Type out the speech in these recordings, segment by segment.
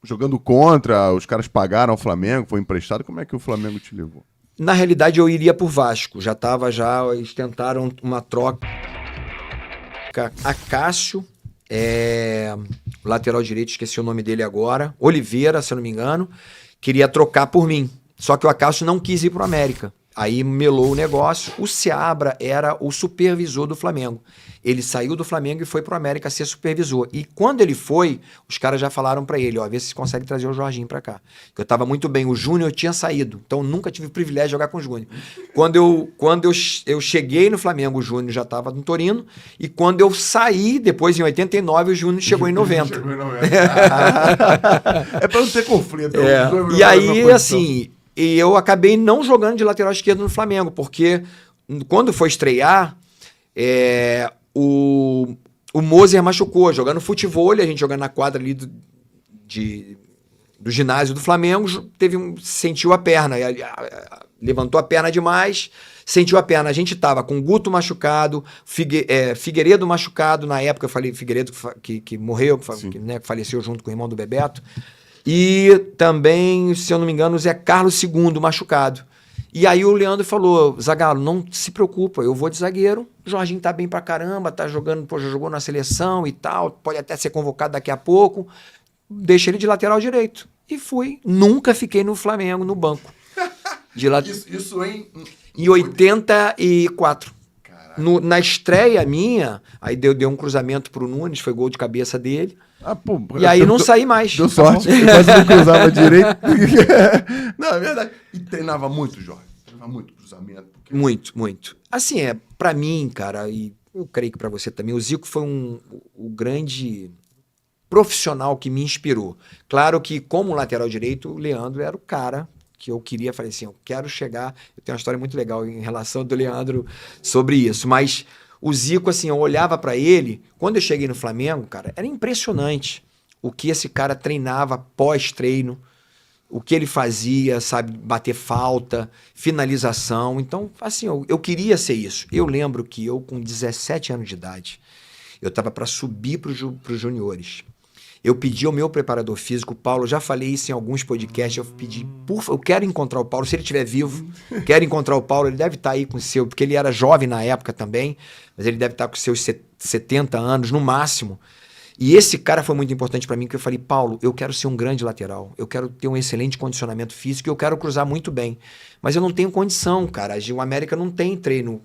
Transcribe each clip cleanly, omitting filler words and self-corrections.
jogando contra, os caras pagaram ao Flamengo, foi emprestado, como é que o Flamengo te levou? Na realidade, eu iria por Vasco. Eles tentaram uma troca. Acácio, o lateral direito, esqueci o nome dele agora, Oliveira, se eu não me engano, queria trocar por mim. Só que o Acácio não quis ir pro América. Aí melou o negócio. O Seabra era o supervisor do Flamengo. Ele saiu do Flamengo e foi pro América ser supervisor. E quando ele foi, os caras já falaram pra ele, ó, vê se você consegue trazer o Jorginho pra cá. Eu tava muito bem, o Júnior tinha saído, então nunca tive o privilégio de jogar com o Júnior. Quando eu cheguei no Flamengo, o Júnior já tava no Torino, e quando eu saí, depois em 89, o Júnior chegou em 90. Chegou em 90. É pra não ter conflito. E aí, assim, eu acabei não jogando de lateral esquerdo no Flamengo, porque quando foi estrear, o Moser machucou, jogando futebol, a gente jogando na quadra ali do ginásio do Flamengo, sentiu a perna, levantou a perna demais, sentiu a perna. A gente tava com o Guto machucado, Figueiredo machucado, na época eu falei Figueiredo que morreu, que faleceu junto com o irmão do Bebeto, e também, se eu não me engano, o Zé Carlos II machucado. E aí o Leandro falou, Zagallo, não se preocupa, eu vou de zagueiro, o Jorginho tá bem pra caramba, tá jogando, já jogou na seleção e tal, pode até ser convocado daqui a pouco, deixa ele de lateral direito. E fui, nunca fiquei no Flamengo, no banco. Isso em 84. Na estreia minha, aí deu um cruzamento pro Nunes, foi gol de cabeça dele. E aí não saí mais. Deu sorte, quase não cruzava direito. Não, é verdade. E treinava muito, Jorge. Treinava muito cruzamento. Porque... Muito. Assim, pra mim, cara, e eu creio que pra você também, o Zico foi o grande profissional que me inspirou. Claro que, como lateral direito, o Leandro era o cara que eu queria, falei assim, eu quero chegar... Eu tenho uma história muito legal em relação do Leandro sobre isso, mas... O Zico, assim, eu olhava pra ele, quando eu cheguei no Flamengo, cara, era impressionante o que esse cara treinava pós-treino, o que ele fazia, sabe, bater falta, finalização. Então, assim, eu queria ser isso. Eu lembro que eu, com 17 anos de idade, eu tava pra subir pros juniores. Eu pedi ao meu preparador físico, Paulo, já falei isso em alguns podcasts, eu pedi, eu quero encontrar o Paulo, se ele estiver vivo, quero encontrar o Paulo, ele deve estar aí com o seu, porque ele era jovem na época também, mas ele deve estar com seus 70 anos, no máximo. E esse cara foi muito importante para mim, porque eu falei, Paulo, eu quero ser um grande lateral, eu quero ter um excelente condicionamento físico, eu quero cruzar muito bem, mas eu não tenho condição, cara, o América não tem treino,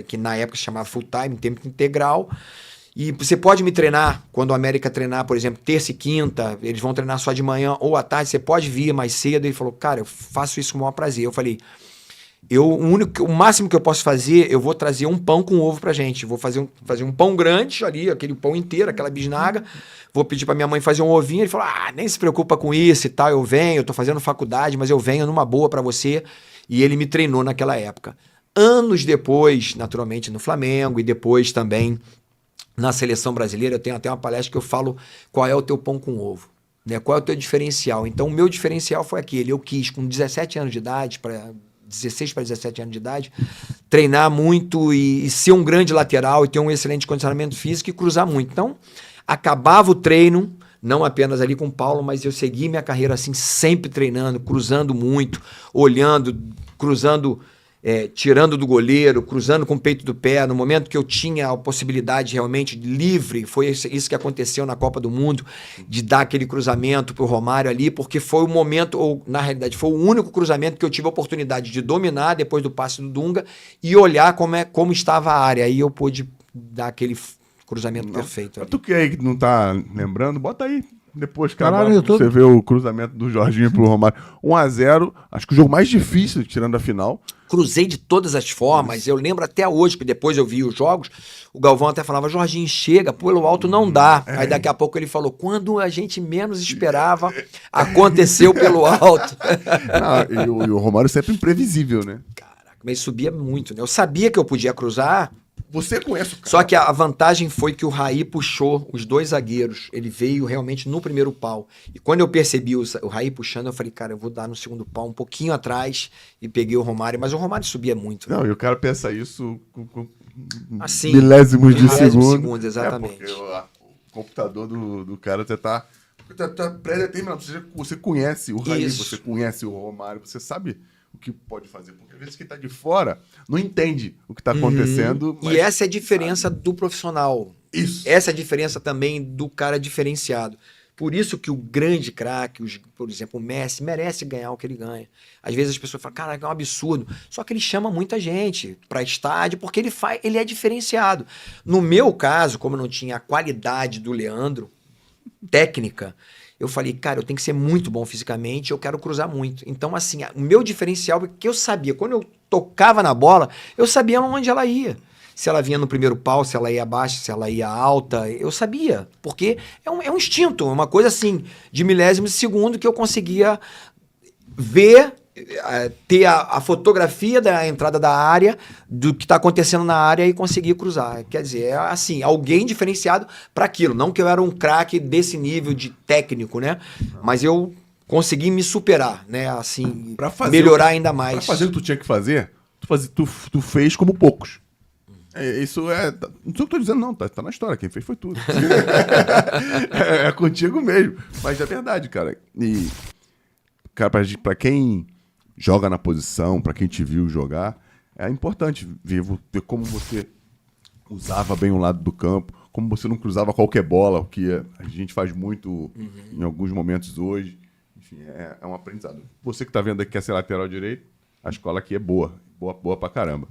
que na época se chamava full time, tempo integral. E você pode me treinar, quando o América treinar, por exemplo, terça e quinta, eles vão treinar só de manhã ou à tarde, você pode vir mais cedo. Ele falou, cara, eu faço isso com o maior prazer. Eu falei, o máximo que eu posso fazer, eu vou trazer um pão com ovo pra gente. Vou fazer um pão grande ali, aquele pão inteiro, aquela bisnaga. Vou pedir pra minha mãe fazer um ovinho. Ele falou, nem se preocupa com isso e tal, eu venho, eu tô fazendo faculdade, mas eu venho numa boa pra você. E ele me treinou naquela época. Anos depois, naturalmente, no Flamengo e depois também na seleção brasileira, eu tenho até uma palestra que eu falo qual é o teu pão com ovo, né? Qual é o teu diferencial. Então, o meu diferencial foi aquele. Eu quis, com 17 anos de idade, 16 para 17 anos de idade, treinar muito e ser um grande lateral e ter um excelente condicionamento físico e cruzar muito. Então, acabava o treino, não apenas ali com o Paulo, mas eu segui minha carreira assim, sempre treinando, cruzando muito, olhando, cruzando... tirando do goleiro, cruzando com o peito do pé, no momento que eu tinha a possibilidade realmente livre, foi isso que aconteceu na Copa do Mundo, de dar aquele cruzamento pro Romário ali, porque foi o momento, ou na realidade foi o único cruzamento que eu tive a oportunidade de dominar depois do passe do Dunga e olhar como estava a área, aí eu pude dar aquele cruzamento perfeito ali. Tu que aí não tá lembrando, bota aí. Depois, cara, YouTube. Você vê o cruzamento do Jorginho pro Romário. 1-0, acho que o jogo mais difícil, tirando a final. Cruzei de todas as formas, eu lembro até hoje, que depois eu vi os jogos, o Galvão até falava, Jorginho, chega, pelo alto não dá. Aí daqui a pouco ele falou, quando a gente menos esperava, aconteceu pelo alto. E o Romário sempre imprevisível, né? Caraca, mas subia muito, né? Eu sabia que eu podia cruzar. Você conhece o cara. Só que a vantagem foi que o Raí puxou os dois zagueiros. Ele veio realmente no primeiro pau. E quando eu percebi o Raí puxando, eu falei, cara, eu vou dar no segundo pau um pouquinho atrás e peguei o Romário. Mas o Romário subia muito. Não, e o cara pensa isso com assim, milésimos de segundo. Exatamente. Porque o computador do cara, você tá Tá pré-determinado. Você conhece o Raí, Isso. você conhece o Romário, você sabe o que pode fazer. Porque às vezes quem tá de fora não entende o que tá acontecendo. E essa é a diferença do profissional. Isso. Essa é a diferença também do cara diferenciado. Por isso que o grande craque, por exemplo, o Messi, merece ganhar o que ele ganha. Às vezes as pessoas falam, cara, é um absurdo. Só que ele chama muita gente para estádio porque ele é diferenciado. No meu caso, como eu não tinha a qualidade do Leandro, técnica, eu falei, cara, eu tenho que ser muito bom fisicamente, eu quero cruzar muito. Então, assim, o meu diferencial é que eu sabia, quando eu tocava na bola, eu sabia onde ela ia. Se ela vinha no primeiro pau, se ela ia baixa, se ela ia alta, eu sabia. Porque é um instinto, uma coisa assim, de milésimo de segundo que eu conseguia ver, ter a fotografia da entrada da área, do que está acontecendo na área e conseguir cruzar. Quer dizer, é assim, alguém diferenciado para aquilo. Não que eu era um craque desse nível de técnico, né? Mas eu consegui me superar, né? Assim, melhorar ainda mais. Pra fazer o que tu tinha que fazer, tu fez como poucos. Isso é. Não sei o que eu tô dizendo, não. Tá na história. Quem fez foi tu. É contigo mesmo. Mas é verdade, cara. E, cara, pra quem joga na posição, pra quem te viu jogar, é importante ver como você usava bem o lado do campo, como você não cruzava qualquer bola, o que a gente faz muito em alguns momentos hoje. Enfim, é um aprendizado. Você que tá vendo aqui que quer ser lateral direito, a escola aqui é boa. Boa pra caramba.